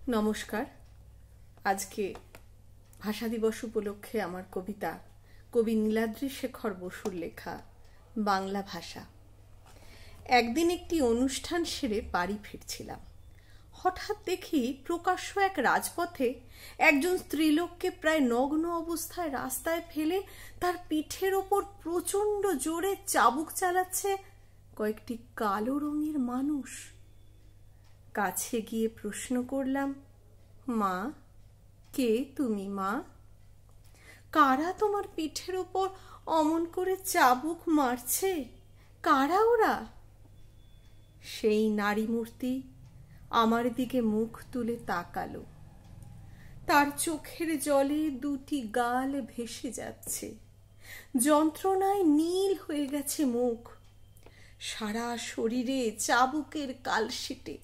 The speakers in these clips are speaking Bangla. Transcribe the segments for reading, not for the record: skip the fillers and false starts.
নমস্কার। আজকে ভাষা দিবস উপলক্ষে আমার কবিতা কবি নীলাদ্রি শেখর বসুর লেখা বাংলা ভাষা। একদিন একটি অনুষ্ঠান সেরে বাড়ি ফিরছিলাম। হঠাৎ দেখি প্রকাশ্য এক রাজপথে একজন স্ত্রীলোককে প্রায় নগ্ন অবস্থায় রাস্তায় ফেলে তার পিঠের ওপর প্রচণ্ড জোরে চাবুক চালাচ্ছে কয়েকটি কালো রঙের মানুষ। কাছে গিয়ে প্রশ্ন করলাম, মা, কে তুমি মা? কারা তোমার পিঠের ওপর অমন করে চাবুক মারছে? কারা ওরা? সেই নারী মূর্তি আমার দিকে মুখ তুলে তাকালো। তার চোখের জলে দুটি গাল ভেসে যাচ্ছে, যন্ত্রণায় নীল হয়ে গেছে মুখ। সারা শরীরে চাবুকের কালশিটে,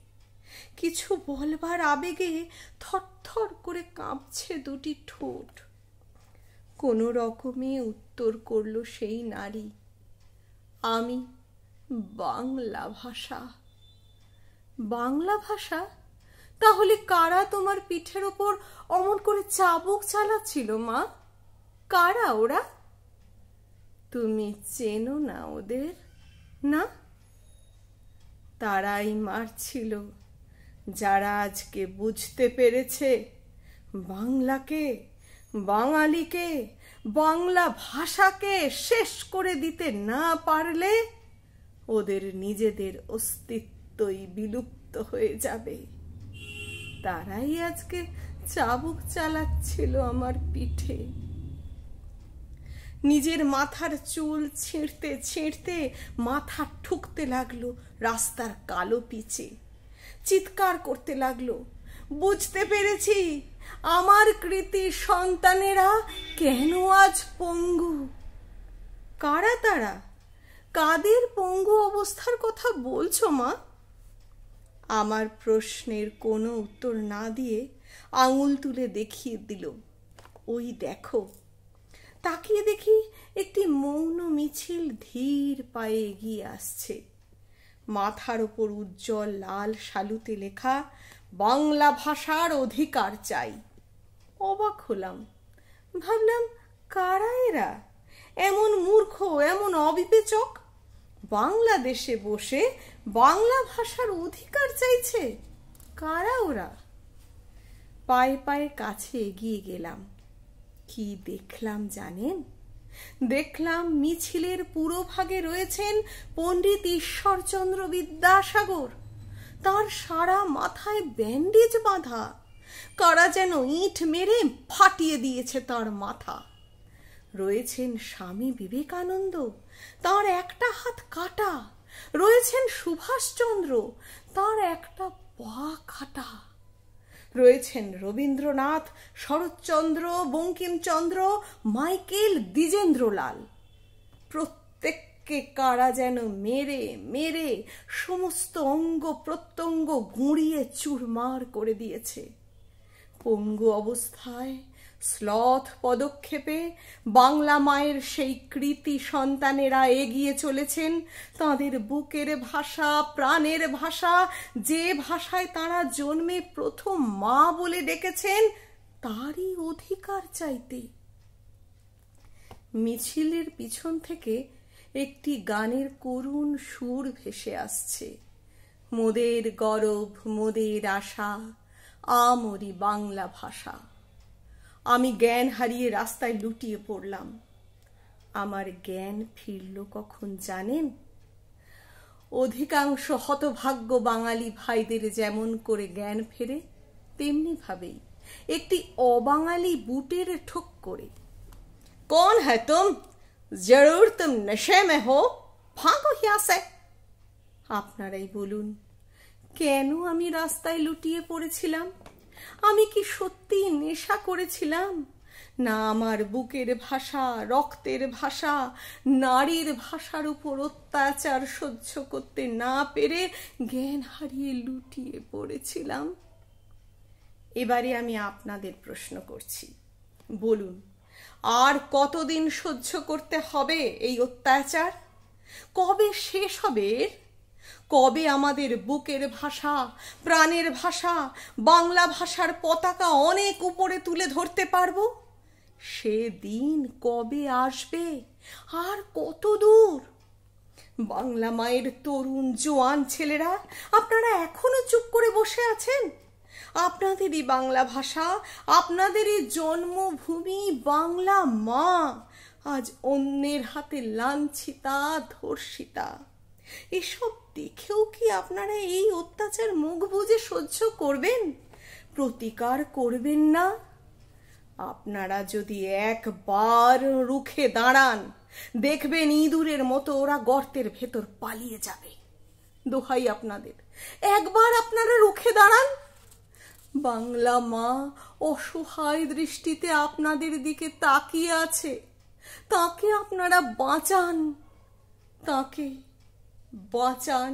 কিছু বলবার আবেগে থরথর করে কাঁপছে দুটি ঠোঁট। কোনো রকমে উত্তর করল সেই নারী, আমি বাংলা ভাষা। বাংলা ভাষা? তাহলে কারা তোমার পিঠের ওপর অমন করে চাবুক চালাচ্ছিল মা? কারা ওরা? তুমি চেনো না ওদের? না, তারাই মারছিল যারা আজকে বুঝতে পেরেছে বাংলাকে, বাঙালিকে, বাংলা ভাষাকে শেষ করে দিতে না পারলে ওদের নিজেদের অস্তিত্বই বিলুপ্ত হয়ে যাবে। তারাই আজকে চাবুক চালাচ্ছিল আমার পিঠে। নিজের মাথার চুল ছিঁড়তে ছিঁড়তে মাথা ঠুকতে লাগলো রাস্তার কালো পিচে। চিৎকার করতে লাগলো, বুঝতে পেরেছি আমার কৃতি সন্তানেরা কেন আজ পঙ্গু। কারা তারা? কাদের পঙ্গু অবস্থার কথা বলছো মা? আমার প্রশ্নের কোনো উত্তর না দিয়ে আঙুল তুলে দেখিয়ে দিল, ওই দেখো। তাকিয়ে দেখি একটি মৌন মিছিল ধীর পায়ে এগিয়ে আসছে। মাথার ওপর উজ্জ্বল লাল শালুতে লেখা, বাংলা ভাষার অধিকার চাই। অবাক হলাম, ভাবলাম কারা এরা? এমন মূর্খ, এমন অবিবেচক, বাংলাদেশে বসে বাংলা ভাষার অধিকার চাইছে। কারা ওরা? পায়ে পায়ে কাছে এগিয়ে গেলাম। কি দেখলাম জানেন? দেখলাম মিছিলের পুরোভাগে রয়েছেন পণ্ডিত ঈশ্বরচন্দ্র বিদ্যাসাগর। তার সারা মাথায় ব্যান্ডেজ বাঁধা, কারা যেন ইট মেরে ফাটিয়ে দিয়েছে তার মাথা। রয়েছেন স্বামী বিবেকানন্দ, তার একটা হাত কাটা। রয়েছেন সুভাষচন্দ্র, তার একটা পা কাটা। রয়েছেন রবীন্দ্রনাথ, শরৎচন্দ্র, বঙ্কিমচন্দ্র, মাইকেল, দ্বিজেন্দ্রলাল। প্রত্যেককে কারা যেন মেরে মেরে সমস্ত অঙ্গ প্রত্যঙ্গ গুঁড়িয়ে চুরমার করে দিয়েছে। পঙ্গু অবস্থায় শ্লথ পদক্ষেপে বাংলা মায়ের সেই কৃতি সন্তানেরা এগিয়ে চলেছেন তাঁদের বুকের ভাষা, প্রাণের ভাষা, যে ভাষায় তাঁরা জন্মে প্রথম মা বলে ডেকেছেন, তারই অধিকার চাইতে। মিছিলের পিছন থেকে একটি গানের করুণ সুর ভেসে আসছে, মোদের গরব, মোদের আশা, আমরি বাংলা ভাষা। আমি জ্ঞান হারিয়ে রাস্তায় লুটিয়ে পড়লাম। আমার জ্ঞান ফিরল কখন জানেন? অধিকাংশ হতভাগ্য বাঙালি ভাইদের যেমন করে জ্ঞান ফেরে, তেমনি ভাবেই একটি অবাঙালি বুটের ঠোক করে। কौन है तुम? जरूर तुम नशे में हो, भागो यहाँ से। আপনারাই বলুন, কেন আমি রাস্তায় লুটিয়ে পড়েছিলাম? আমি কি সত্যি নেশা করেছিলাম? না আমার বুকের ভাষা, রক্তের ভাষা, নারীর ভাষার উপর অত্যাচার সহ্য করতে না পেরে জ্ঞান হারিয়ে লুটিয়ে পড়েছিলাম? এবারে আমি আপনাদের প্রশ্ন করছি, বলুন, আর কতদিন সহ্য করতে হবে এই অত্যাচার? কবে শেষ হবে? কবে আমাদের বুকের ভাষা, প্রাণের ভাষা, বাংলা ভাষার পতাকা অনেক উপরে তুলে ধরতে পারবো? সে দিন কবে আসবে, আর কত দূর? বাংলা মায়ের তরুণ জোয়ান ছেলেরা, আপনারা এখনো চুপ করে বসে আছেন? আপনাদেরই বাংলা ভাষা, আপনাদেরই জন্মভূমি বাংলা মা আজ অন্যের হাতে লাঞ্ছিতা, ধর্ষিতা। এসব দেখেও কি আপনারা এই অত্যাচার মুখ বুজে সহ্য করবেন, প্রতিকার করবেন না? আপনারা যদি একবার রুখে দাঁড়ান, দেখবেন ইঁদুরের মতো ওরা গর্তের ভেতর পালিয়ে যাবে। দোহাই আপনাদের, একবার আপনারা রুখে দাঁড়ান। বাংলা মা অসহায় দৃষ্টিতে আপনাদের দিকে তাকিয়ে আছে। তাকে আপনারা বাঁচান, তাকে বাঁচান।